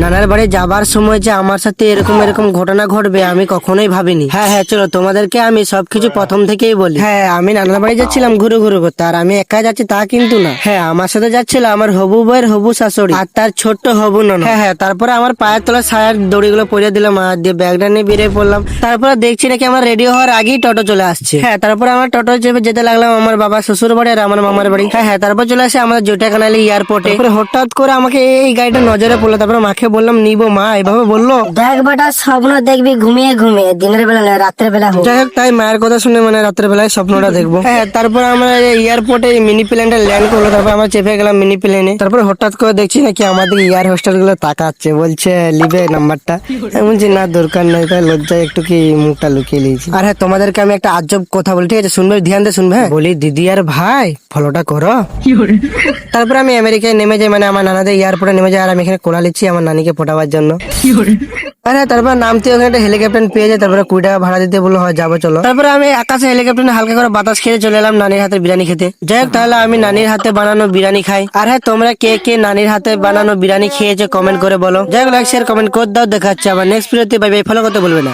নানার বাড়ি যাবার সময় যে আমার সাথে এরকম এরকম ঘটনা ঘটবে আমি কখনোই ভাবিনি। হ্যাঁ হ্যাঁ, চলো তোমাদেরকে আমি সবকিছু প্রথম থেকেই বলি। হ্যাঁ, আমি নানার বাড়ি যাচ্ছিলাম ঘুরে ঘুরে করতে, আর আমি একা যাচ্ছি তা কিন্তু না। হ্যাঁ, আমার সাথে যাচ্ছিল আমার হবু বউয়ের হবু শাশুড়ি আর তার ছোট্ট হবু ননদ। হ্যাঁ হ্যাঁ, তারপরে আমার পায়ের তলা ছায়ার দড়িগুলো পরিয়ে দিলাম আর দিয়ে ব্যাগটা নিয়ে বেরিয়ে পড়লাম। তারপরে দেখছি নাকি আমার রেডি হওয়ার আগেই টোটো চলে আসছে। হ্যাঁ, তারপরে আমার টোটো চেপে যেতে লাগলাম আমার বাবা শ্বশুর বাড়ি আর আমার মামার বাড়ি। হ্যাঁ হ্যাঁ, তারপর চলে আসে আমাদের জটিয়াখালী এয়ারপোর্টে। হঠাৎ করে আমাকে এই গাড়িটা নজরে পড়লো, তারপরে মাকে বললাম নিবো, মা এভাবে বললো। দেখ বেটা, স্বপ্ন দেখবি ঘুমিয়ে ঘুমিয়ে, দিনের বেলা নয়, রাত্রের বেলা হোক। যাই হোক, তাই মায়ের কথা শুনে মানে রাত্রের বেলায় স্বপ্নটা দেখবো। হ্যাঁ, তারপর আমরা এয়ারপোর্টে মিনি প্লেনটা ল্যান্ড করলো, তারপর আমরা চেপে গেলাম মিনি প্লেনে। তারপর হঠাৎ করে দেখছি নাকি আমাদের এয়ার হোস্টেল গুলো তাকাচ্ছে, বলছে লিবে নাম্বারটা। আমি বলছি না দরকার নাই, তাই লজ্জায় একটু কি মুখটা লুকিয়ে নিয়েছি। আর হ্যাঁ, তোমাদেরকে আমি একটা আজব কথা বলি, ঠিক আছে? শুনবে, ধ্যান দিয়ে শুনবে। হ্যাঁ? বলি দিদি আর ভাই ফলোটা করো। তারপর আমি আমেরিকায় নেমে যাই, মানে আমার নানাদের এয়ারপোর্টে নেমে যাই, আর আমি এখানে কোলা নিচ্ছি আমার নানিকে ফোটাবার জন্য। আরে তারপর নামতে ওখানে একটা হেলিকপ্টার পেয়ে যায়, তারপরে 20 টাকা ভাড়া দিতে বললো, হয় যাবো চলো। তারপরে আমি আকাশে হেলিকপ্টারে হালকা করে বাতাস খেতে চলে এলাম নানির হাতে বিরিয়ানি খেতে। যাই হোক, তাহলে আমি নানির হাতে বানানো বিরিয়ানি খাই। আর হ্যাঁ, তোমরা কে কে নানির হাতে বানানো বিরিয়ানি খেয়েছো কমেন্ট করে বলো। যাই হোক, লাইক শেয়ার কমেন্ট করে দাও। দেখাচ্ছে আবার নেক্সট ভিডিওতে। বাই বাই, ফলো করতে বলবে না।